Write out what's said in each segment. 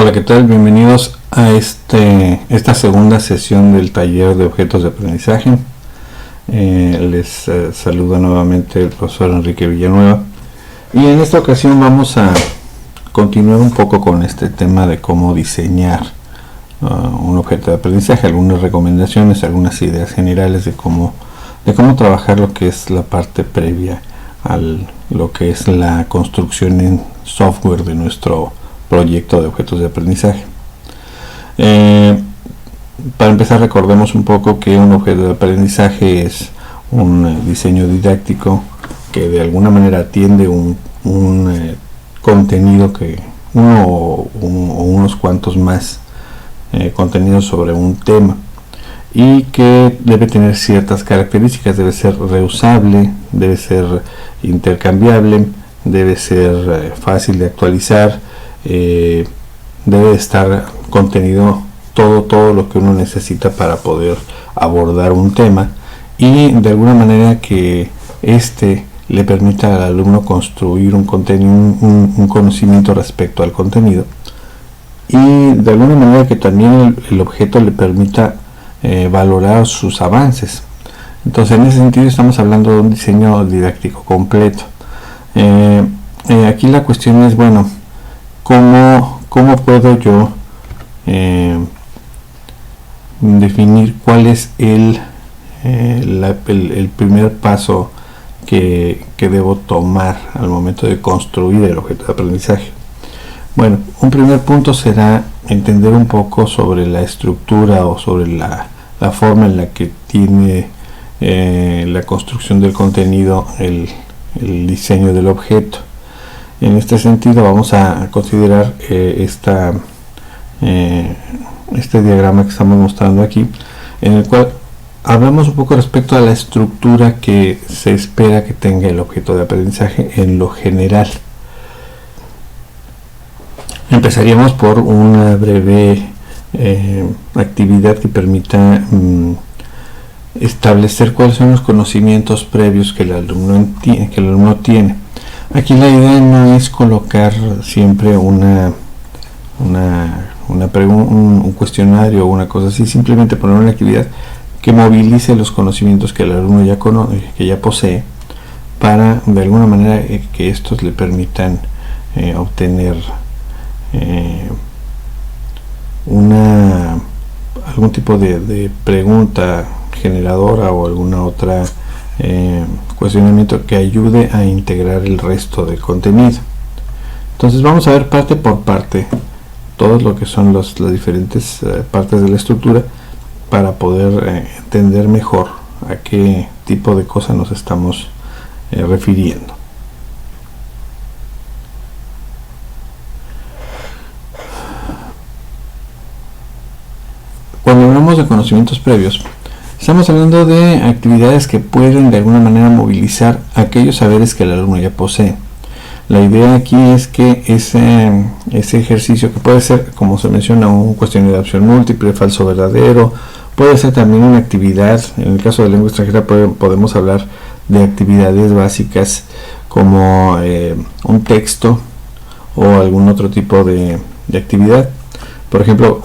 Hola, ¿qué tal? Bienvenidos a esta segunda sesión del taller de objetos de aprendizaje. Les saluda nuevamente el profesor Enrique Villanueva, y en esta ocasión vamos a continuar un poco con este tema de cómo diseñar un objeto de aprendizaje, algunas recomendaciones, algunas ideas generales de cómo trabajar lo que es la parte previa a lo que es la construcción en software de nuestro proyecto de objetos de aprendizaje. Para empezar, recordemos un poco que un objeto de aprendizaje es un diseño didáctico que de alguna manera atiende un contenido que uno o unos cuantos más contenidos sobre un tema, y que debe tener ciertas características. Debe ser reusable, debe ser intercambiable, debe ser fácil de actualizar, debe estar contenido todo lo que uno necesita para poder abordar un tema, y de alguna manera que le permita al alumno construir un contenido, un conocimiento respecto al contenido, y de alguna manera que también el objeto le permita valorar sus avances. Entonces, en ese sentido estamos hablando de un diseño didáctico completo. Aquí la cuestión es, bueno, ¿cómo puedo yo definir cuál es el primer paso que debo tomar al momento de construir el objeto de aprendizaje? Bueno, un primer punto será entender un poco sobre la estructura o sobre la forma en la que tiene la construcción del contenido el diseño del objeto. En este sentido vamos a considerar este diagrama que estamos mostrando aquí, en el cual hablamos un poco respecto a la estructura que se espera que tenga el objeto de aprendizaje en lo general. Empezaríamos por una breve actividad que permita establecer cuáles son los conocimientos previos que el alumno tiene. Aquí la idea no es colocar siempre un cuestionario o una cosa así, simplemente poner una actividad que movilice los conocimientos que el alumno que ya posee, para de alguna manera que estos le permitan obtener algún tipo de pregunta generadora o alguna otra cuestionamiento que ayude a integrar el resto del contenido. Entonces vamos a ver parte por parte todo lo que son las diferentes partes de la estructura, para poder entender mejor a qué tipo de cosas nos estamos refiriendo. Cuando hablamos de conocimientos previos, estamos hablando de actividades que pueden de alguna manera movilizar aquellos saberes que el alumno ya posee. La idea aquí es que ese ejercicio, que puede ser, como se menciona, un cuestionario de opción múltiple, falso verdadero, puede ser también una actividad. En el caso de lengua extranjera podemos hablar de actividades básicas como un texto o algún otro tipo de actividad. Por ejemplo,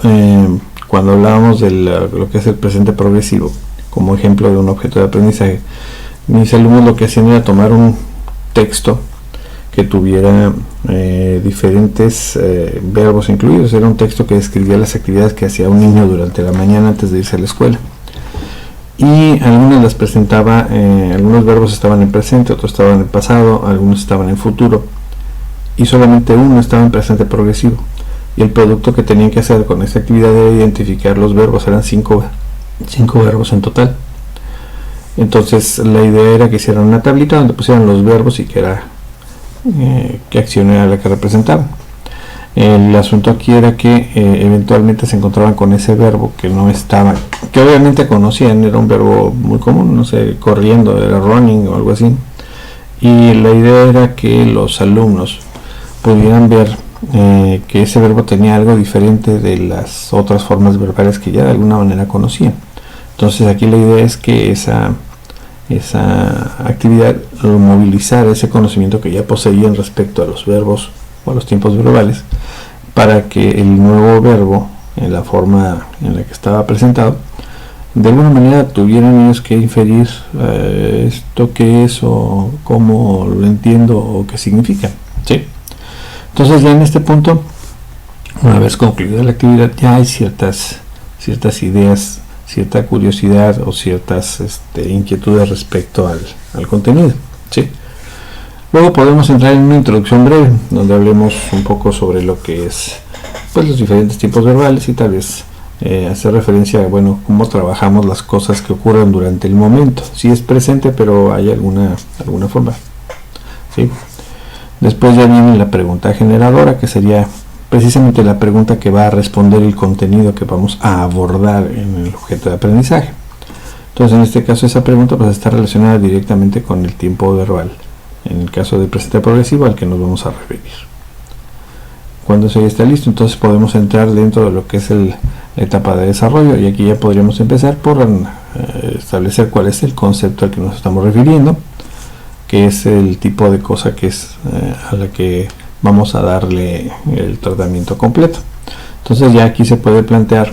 cuando hablábamos de lo que es el presente progresivo como ejemplo de un objeto de aprendizaje, mis alumnos lo que hacían era tomar un texto que tuviera diferentes verbos incluidos. Era un texto que describía las actividades que hacía un niño durante la mañana antes de irse a la escuela, y algunas las presentaba, algunos verbos estaban en presente, otros estaban en pasado, algunos estaban en futuro, y solamente uno estaba en presente progresivo. Y el producto que tenían que hacer con esta actividad era identificar los verbos. Eran cinco verbos en total. Entonces la idea era que hicieran una tablita donde pusieran los verbos y qué acción era la que representaban. El asunto aquí era que eventualmente se encontraban con ese verbo que no estaba, que obviamente conocían, era un verbo muy común, no sé, corriendo, era running o algo así, y la idea era que los alumnos pudieran ver que ese verbo tenía algo diferente de las otras formas verbales que ya de alguna manera conocían. Entonces aquí la idea es que esa actividad movilizara ese conocimiento que ya poseían respecto a los verbos o a los tiempos verbales, para que el nuevo verbo, en la forma en la que estaba presentado, de alguna manera tuvieran ellos que inferir esto qué es o cómo lo entiendo o qué significa, ¿sí? Entonces ya en este punto, una vez concluida la actividad, ya hay ciertas ideas, cierta curiosidad o ciertas inquietudes respecto al contenido, ¿sí? Luego podemos entrar en una introducción breve, donde hablemos un poco sobre lo que es, pues, los diferentes tipos verbales y tal vez hacer referencia a, bueno, cómo trabajamos las cosas que ocurren durante el momento. Sí es presente, pero hay alguna forma, ¿sí? Después ya viene la pregunta generadora, que sería precisamente la pregunta que va a responder el contenido que vamos a abordar en el objeto de aprendizaje. Entonces, en este caso, esa pregunta pues está relacionada directamente con el tiempo verbal, en el caso del presente progresivo al que nos vamos a referir. Cuando eso ya está listo, entonces podemos entrar dentro de lo que es la etapa de desarrollo, y aquí ya podríamos empezar por establecer cuál es el concepto al que nos estamos refiriendo, que es el tipo de cosa que es a la que vamos a darle el tratamiento completo. Entonces ya aquí se puede plantear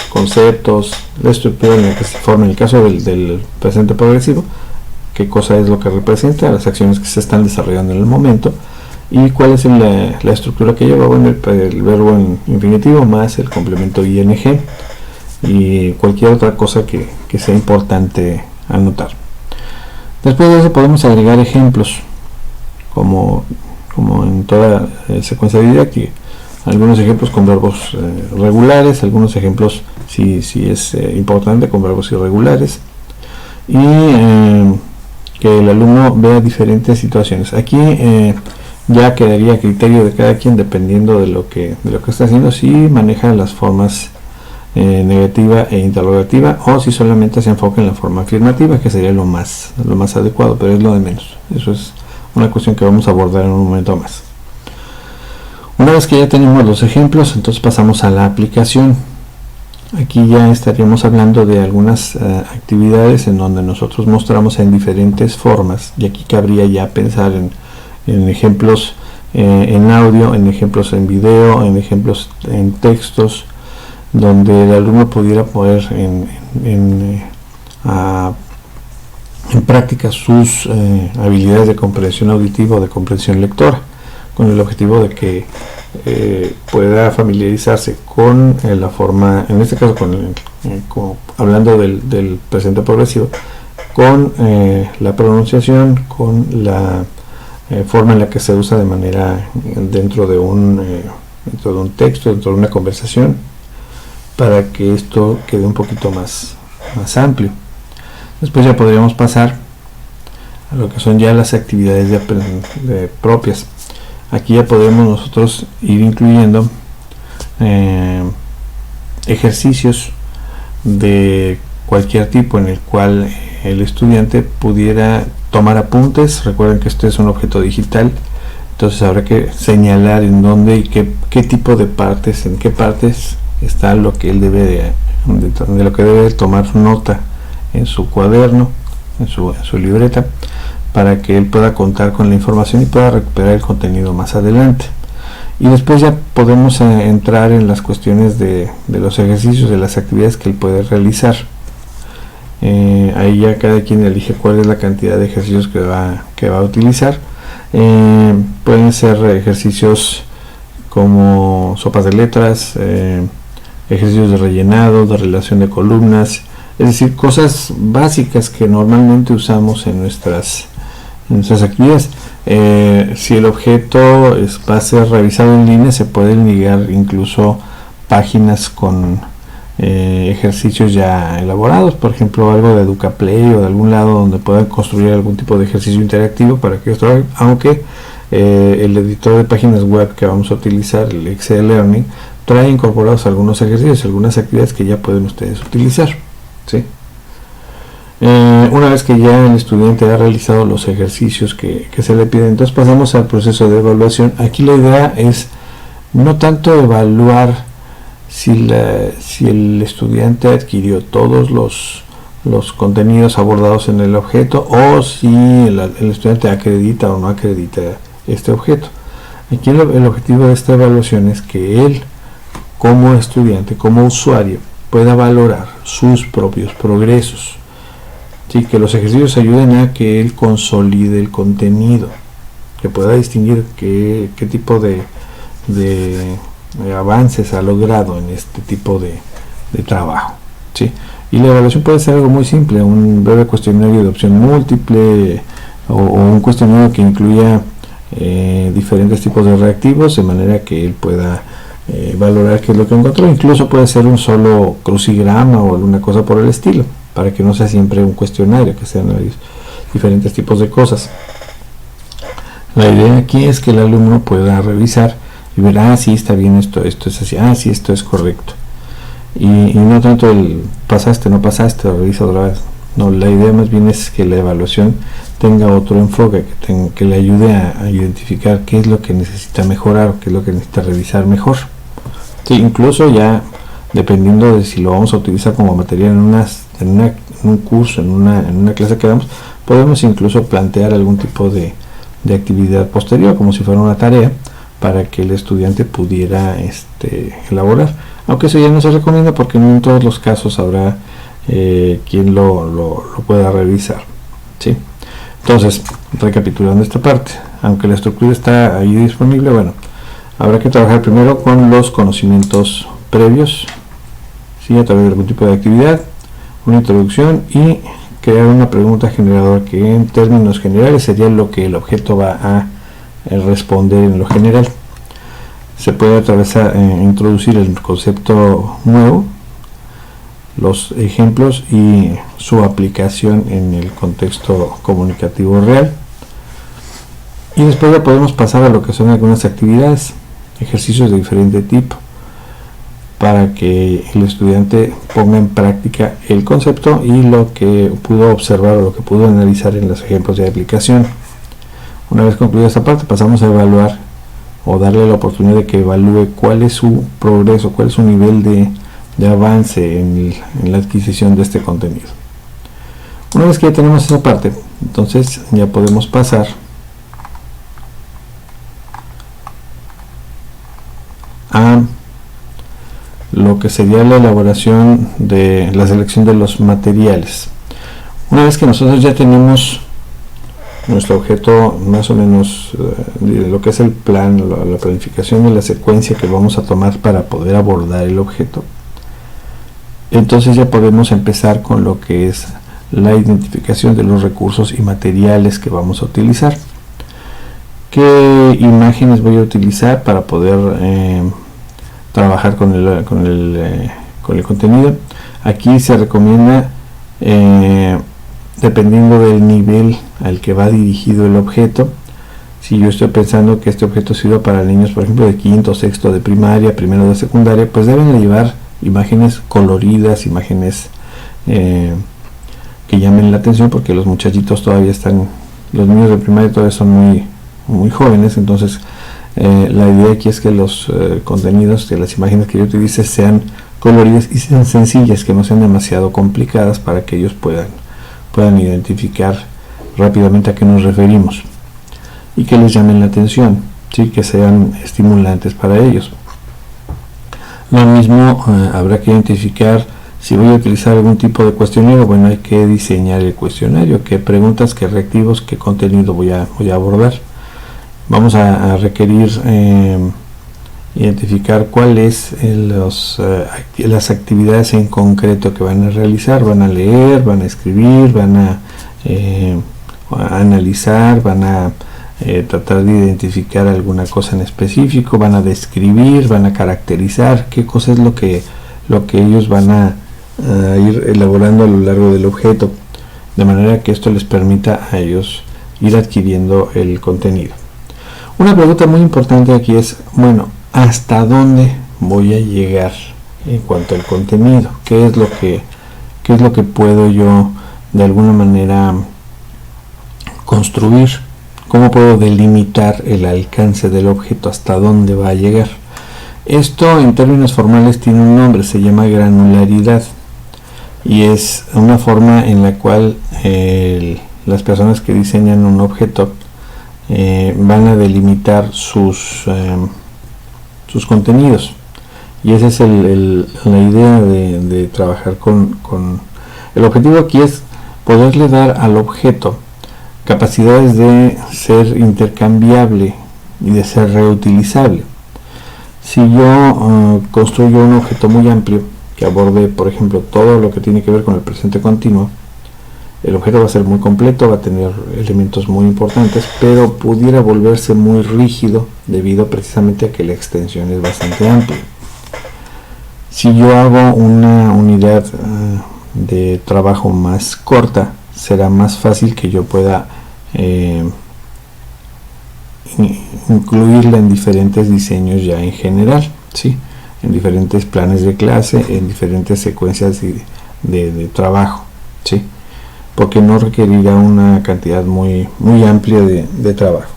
conceptos, la estructura en la que se forma en el caso del presente progresivo, qué cosa es lo que representa, las acciones que se están desarrollando en el momento, y cuál es la estructura que lleva, bueno, el verbo en infinitivo más el complemento ing y cualquier otra cosa que sea importante anotar. Después de eso podemos agregar ejemplos, como en toda secuencia didáctica. Algunos ejemplos con verbos regulares, algunos ejemplos, si es importante, con verbos irregulares, y que el alumno vea diferentes situaciones. Aquí ya quedaría a criterio de cada quien, dependiendo de lo que está haciendo, si maneja las formas negativa e interrogativa, o si solamente se enfoca en la forma afirmativa, que sería lo más adecuado, pero es lo de menos. Eso es una cuestión que vamos a abordar en un momento más. Una vez que ya tenemos los ejemplos, entonces pasamos a la aplicación. Aquí ya estaríamos hablando de algunas actividades en donde nosotros mostramos en diferentes formas, y aquí cabría ya pensar en ejemplos en audio, en ejemplos en video, en ejemplos en textos, donde el alumno pudiera poner en práctica sus habilidades de comprensión auditiva o de comprensión lectora, con el objetivo de que pueda familiarizarse con la forma, en este caso hablando del presente progresivo, con la pronunciación, con la forma en la que se usa de manera dentro de un texto, dentro de una conversación, para que esto quede un poquito más amplio. Después ya podríamos pasar a lo que son ya las actividades propias. Aquí ya podemos nosotros ir incluyendo ejercicios de cualquier tipo en el cual el estudiante pudiera tomar apuntes. Recuerden que este es un objeto digital, entonces habrá que señalar en dónde y qué tipo de partes, en qué partes está lo que él debe de lo que debe tomar nota en su cuaderno, en su libreta, para que él pueda contar con la información y pueda recuperar el contenido más adelante. Y después ya podemos entrar en las cuestiones de los ejercicios, de las actividades que él puede realizar. Ahí ya cada quien elige cuál es la cantidad de ejercicios que va a utilizar. Pueden ser ejercicios como sopas de letras, ejercicios de rellenado, de relación de columnas, es decir, cosas básicas que normalmente usamos en nuestras actividades. Si el objeto va a ser revisado en línea, se pueden ligar incluso páginas con ejercicios ya elaborados, por ejemplo algo de EducaPlay o de algún lado donde puedan construir algún tipo de ejercicio interactivo para que esto, aunque el editor de páginas web que vamos a utilizar, el Excel Learning, trae incorporados algunos ejercicios, algunas actividades que ya pueden ustedes utilizar, ¿sí? Una vez que ya el estudiante ha realizado los ejercicios que se le piden, entonces pasamos al proceso de evaluación. Aquí la idea es no tanto evaluar si el estudiante adquirió todos los contenidos abordados en el objeto, o si el estudiante acredita o no acredita este objeto. Aquí el objetivo de esta evaluación es que él, como estudiante, como usuario, pueda valorar sus propios progresos. Sí, que los ejercicios ayuden a que él consolide el contenido, que pueda distinguir qué tipo de avances ha logrado en este tipo de trabajo. ¿Sí? Y la evaluación puede ser algo muy simple, un breve cuestionario de opción múltiple o un cuestionario que incluya diferentes tipos de reactivos, de manera que él pueda valorar qué es lo que encontró. Incluso puede ser un solo crucigrama o alguna cosa por el estilo, para que no sea siempre un cuestionario, que sean diferentes tipos de cosas. La idea aquí es que el alumno pueda revisar y ver, sí, está bien, esto es así, sí, esto es correcto. Y no tanto el pasaste, no pasaste, o revisa otra vez. No, la idea más bien es que la evaluación tenga otro enfoque, que le ayude a identificar qué es lo que necesita mejorar o qué es lo que necesita revisar mejor. Sí, incluso ya dependiendo de si lo vamos a utilizar como material en un curso, en una clase que damos, podemos incluso plantear algún tipo de actividad posterior, como si fuera una tarea, para que el estudiante pudiera elaborar. Aunque eso ya no se recomienda porque no en todos los casos habrá quien lo pueda revisar. ¿Sí? Entonces, recapitulando esta parte, aunque la estructura está ahí disponible, bueno, habrá que trabajar primero con los conocimientos previos, ¿sí? A través de algún tipo de actividad, una introducción y crear una pregunta generadora que en términos generales sería lo que el objeto va a responder en lo general. Se puede introducir el concepto nuevo, los ejemplos y su aplicación en el contexto comunicativo real. Y después ya podemos pasar a lo que son algunas actividades, ejercicios de diferente tipo, para que el estudiante ponga en práctica el concepto y lo que pudo observar o lo que pudo analizar en los ejemplos de aplicación. Una vez concluida esta parte, pasamos a evaluar o darle la oportunidad de que evalúe cuál es su progreso, cuál es su nivel de avance en la adquisición de este contenido. Una vez que ya tenemos esa parte, entonces ya podemos pasar a lo que sería la elaboración de la selección de los materiales. Una vez que nosotros ya tenemos nuestro objeto más o menos lo que es el plan, la planificación de la secuencia que vamos a tomar para poder abordar el objeto, entonces ya podemos empezar con lo que es la identificación de los recursos y materiales que vamos a utilizar. ¿Qué imágenes voy a utilizar para poder trabajar con el contenido? Aquí se recomienda, dependiendo del nivel al que va dirigido el objeto, si yo estoy pensando que este objeto sirve para niños, por ejemplo, de quinto, sexto de primaria, primero de secundaria, pues deben llevar imágenes coloridas, imágenes que llamen la atención, porque los muchachitos todavía están, los niños de primaria todavía son muy jóvenes. Entonces la idea aquí es que los contenidos de las imágenes que yo utilice sean coloridas y sean sencillas, que no sean demasiado complicadas, para que ellos puedan identificar rápidamente a qué nos referimos y que les llamen la atención, ¿sí? Que sean estimulantes para ellos. Lo mismo habrá que identificar si voy a utilizar algún tipo de cuestionario. Bueno, hay que diseñar el cuestionario, qué preguntas, qué reactivos, qué contenido voy a abordar. Vamos a requerir identificar cuáles las actividades en concreto que van a realizar. Van a leer, van a escribir, van a analizar, van a tratar de identificar alguna cosa en específico, van a describir, van a caracterizar qué cosa es lo que ellos van a ir elaborando a lo largo del objeto, de manera que esto les permita a ellos ir adquiriendo el contenido. Una pregunta muy importante aquí es, bueno, ¿hasta dónde voy a llegar en cuanto al contenido? ¿Qué es lo que puedo yo de alguna manera construir? ¿Cómo puedo delimitar el alcance del objeto? ¿Hasta dónde va a llegar? Esto en términos formales tiene un nombre, se llama granularidad, y es una forma en la cual las personas que diseñan un objeto van a delimitar sus contenidos, y esa es la idea de trabajar con el objetivo. Aquí es poderle dar al objeto capacidades de ser intercambiable y de ser reutilizable. Si yo construyo un objeto muy amplio que aborde, por ejemplo, todo lo que tiene que ver con el presente continuo, el objeto va a ser muy completo, va a tener elementos muy importantes, pero pudiera volverse muy rígido debido precisamente a que la extensión es bastante amplia. Si yo hago una unidad de trabajo más corta, será más fácil que yo pueda incluirla en diferentes diseños ya en general, ¿sí? En diferentes planes de clase, en diferentes secuencias de trabajo, ¿sí? Porque no requerirá una cantidad muy amplia de trabajo.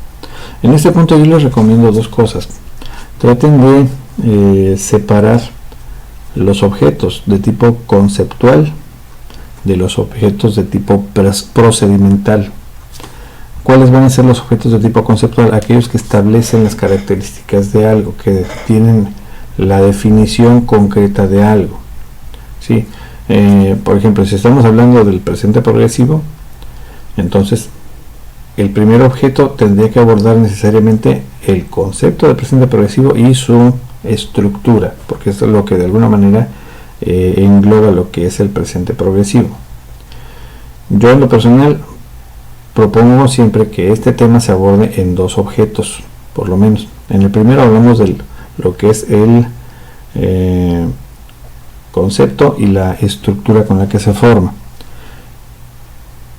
En este punto yo les recomiendo dos cosas. Traten de separar los objetos de tipo conceptual de los objetos de tipo procedimental. ¿Cuáles van a ser los objetos de tipo conceptual? Aquellos que establecen las características de algo, que tienen la definición concreta de algo, ¿sí? Por ejemplo, si estamos hablando del presente progresivo, entonces el primer objeto tendría que abordar necesariamente el concepto de presente progresivo y su estructura, porque esto es lo que de alguna manera engloba lo que es el presente progresivo. Yo en lo personal propongo siempre que este tema se aborde en dos objetos, por lo menos. En el primero hablamos de lo que es el concepto y la estructura con la que se forma,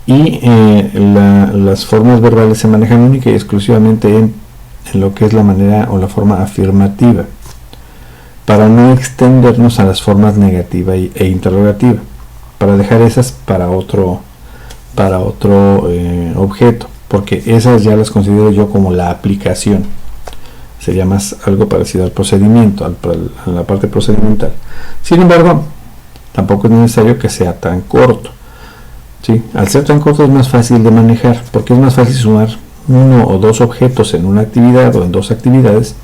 y las formas verbales se manejan única y exclusivamente en lo que es la manera o la forma afirmativa, para no extendernos a las formas negativa e interrogativa, para dejar esas para otro objeto, porque esas ya las considero yo como la aplicación. Sería más algo parecido al procedimiento, a la parte procedimental. Sin embargo, tampoco es necesario que sea tan corto, ¿sí? Al ser tan corto es más fácil de manejar, porque es más fácil sumar uno o dos objetos en una actividad o en dos actividades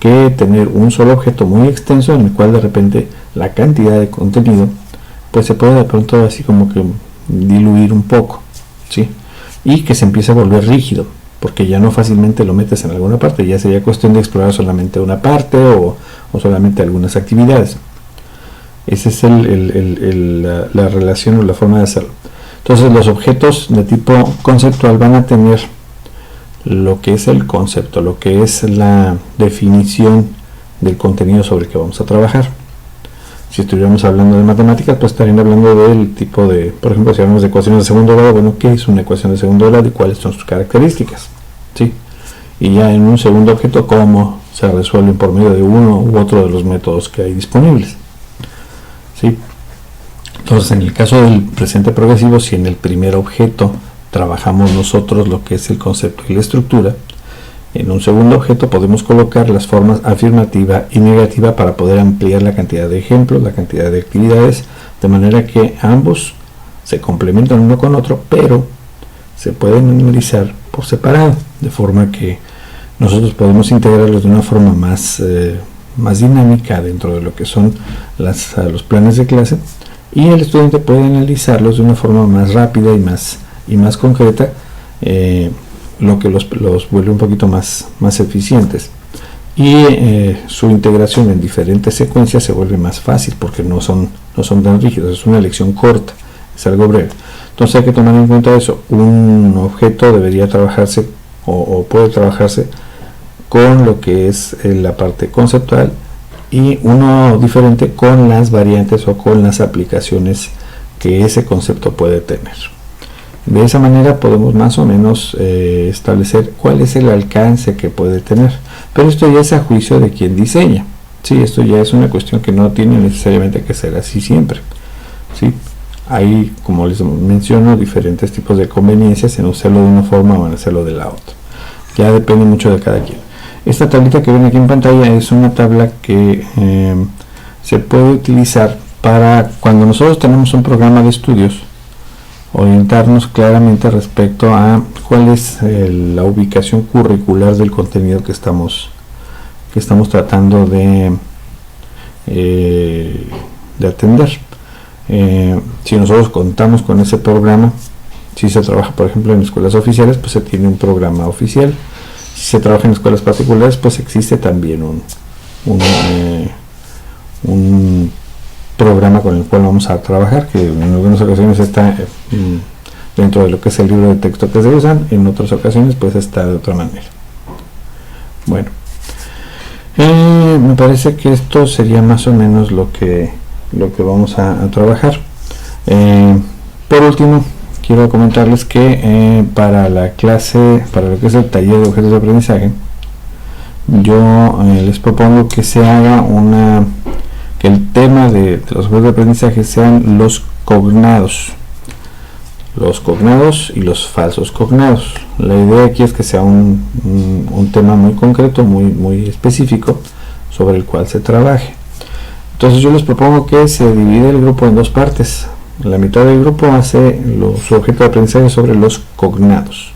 que tener un solo objeto muy extenso en el cual de repente la cantidad de contenido pues se puede de pronto así como que diluir un poco, ¿sí? Y que se empiece a volver rígido, porque ya no fácilmente lo metes en alguna parte, ya sería cuestión de explorar solamente una parte o solamente algunas actividades. Esa es la relación o la forma de hacerlo. Entonces los objetos de tipo conceptual van a tener lo que es el concepto, lo que es la definición del contenido sobre el que vamos a trabajar. Si estuviéramos hablando de matemáticas, pues estarían hablando del tipo de, por ejemplo, si hablamos de ecuaciones de segundo grado, bueno, ¿qué es una ecuación de segundo grado y cuáles son sus características? ¿Sí? Y ya en un segundo objeto, cómo se resuelven por medio de uno u otro de los métodos que hay disponibles. ¿Sí? Entonces, en el caso del presente progresivo, si en el primer objeto trabajamos nosotros lo que es el concepto y la estructura, en un segundo objeto podemos colocar las formas afirmativa y negativa para poder ampliar la cantidad de ejemplos, la cantidad de actividades, de manera que ambos se complementan uno con otro, pero se pueden analizar por separado, de forma que nosotros podemos integrarlos de una forma más dinámica dentro de lo que son los planes de clase, y el estudiante puede analizarlos de una forma más rápida y más concreta, lo que los vuelve un poquito más eficientes, y su integración en diferentes secuencias se vuelve más fácil porque no son tan rígidos, es una lección corta, es algo breve. Entonces hay que tomar en cuenta eso. Un objeto debería trabajarse o puede trabajarse con lo que es la parte conceptual, y uno diferente con las variantes o con las aplicaciones que ese concepto puede tener. De esa manera podemos más o menos establecer cuál es el alcance que puede tener, pero esto ya es a juicio de quien diseña. Sí, esto ya es una cuestión que no tiene necesariamente que ser así siempre. ¿Sí? Hay, como les menciono, diferentes tipos de conveniencias en hacerlo de una forma o en hacerlo de la otra. Ya depende mucho de cada quien. Esta tablita que ven aquí en pantalla es una tabla que se puede utilizar para cuando nosotros tenemos un programa de estudios orientarnos claramente respecto a cuál es la ubicación curricular del contenido que estamos tratando de atender. Si nosotros contamos con ese programa, si se trabaja por ejemplo en escuelas oficiales, pues se tiene un programa oficial. Si se trabaja en escuelas particulares, pues existe también un programa con el cual vamos a trabajar, que en algunas ocasiones está dentro de lo que es el libro de texto que se usan, en otras ocasiones pues está de otra manera. Bueno, me parece que esto sería más o menos lo que vamos a trabajar. Por último, quiero comentarles que para la clase, para lo que es el taller de objetos de aprendizaje, yo les propongo que se haga que el tema de los objetos de aprendizaje sean los cognados y los falsos cognados. La idea aquí es que sea un tema muy concreto, muy específico, sobre el cual se trabaje. Entonces yo les propongo que se divide el grupo en dos partes. La mitad del grupo hace su objeto de aprendizaje sobre los cognados,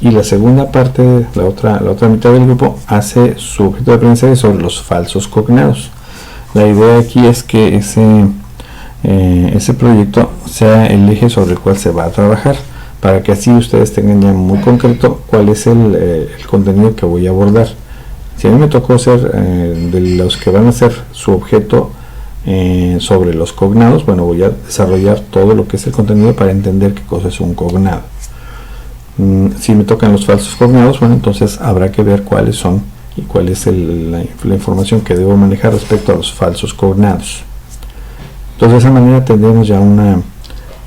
y la segunda parte, la otra mitad del grupo, hace su objeto de aprendizaje sobre los falsos cognados. La idea aquí es que ese proyecto sea el eje sobre el cual se va a trabajar, para que así ustedes tengan ya muy concreto cuál es el contenido que voy a abordar. Si a mí me tocó ser de los que van a hacer su objeto sobre los cognados, bueno, voy a desarrollar todo lo que es el contenido para entender qué cosa es un cognado. Si me tocan los falsos cognados, bueno, entonces habrá que ver cuáles son y cuál es la información que debo manejar respecto a los falsos cognados. Entonces de esa manera tendremos ya una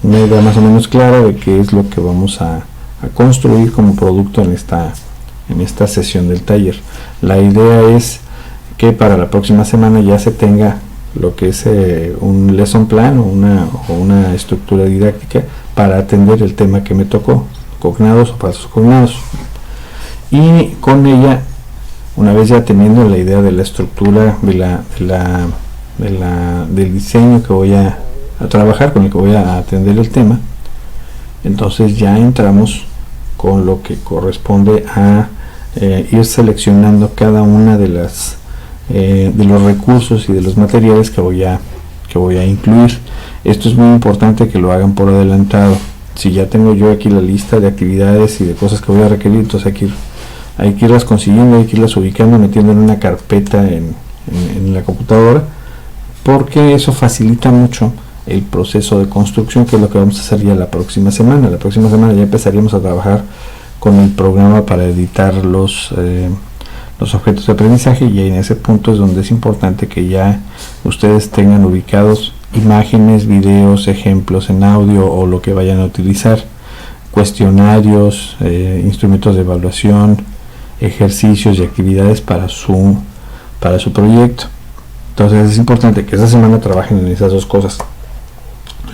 idea más o menos clara de qué es lo que vamos a construir como producto en esta sesión del taller. La idea es que para la próxima semana ya se tenga lo que es un lesson plan o una estructura didáctica para atender el tema que me tocó, cognados o falsos cognados. Y con ella, una vez ya teniendo la idea de la estructura del diseño que voy a trabajar, con el que voy a atender el tema, entonces ya entramos con lo que corresponde a ir seleccionando cada una de los recursos y de los materiales que voy a incluir. Esto es muy importante que lo hagan por adelantado. Si ya tengo yo aquí la lista de actividades y de cosas que voy a requerir, entonces hay que irlas consiguiendo, hay que irlas ubicando, metiendo en una carpeta en la computadora, porque eso facilita mucho el proceso de construcción, que es lo que vamos a hacer ya la próxima semana. La próxima semana ya empezaríamos a trabajar con el programa para editar los objetos de aprendizaje, y en ese punto es donde es importante que ya ustedes tengan ubicados imágenes, videos, ejemplos en audio o lo que vayan a utilizar, cuestionarios, instrumentos de evaluación, ejercicios y actividades para su proyecto. Entonces es importante que esta semana trabajen en esas dos cosas: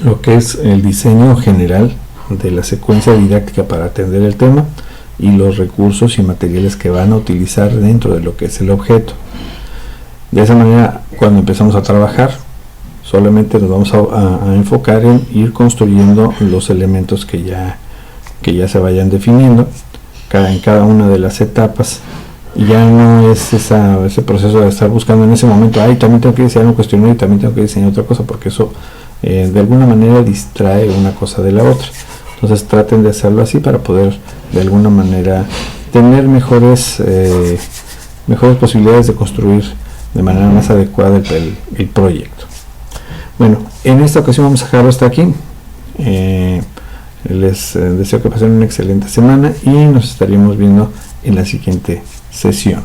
lo que es el diseño general de la secuencia didáctica para atender el tema, y los recursos y materiales que van a utilizar dentro de lo que es el objeto. De esa manera, cuando empezamos a trabajar, solamente nos vamos a enfocar en ir construyendo los elementos que ya se vayan definiendo en cada una de las etapas, y ya no es ese proceso de estar buscando en ese momento, también tengo que diseñar un cuestionario y también tengo que diseñar otra cosa, porque eso de alguna manera distrae una cosa de la otra. Entonces traten de hacerlo así para poder de alguna manera tener mejores posibilidades de construir de manera más adecuada el proyecto. Bueno, en esta ocasión vamos a dejarlo hasta aquí. Les deseo que pasen una excelente semana y nos estaríamos viendo en la siguiente sesión.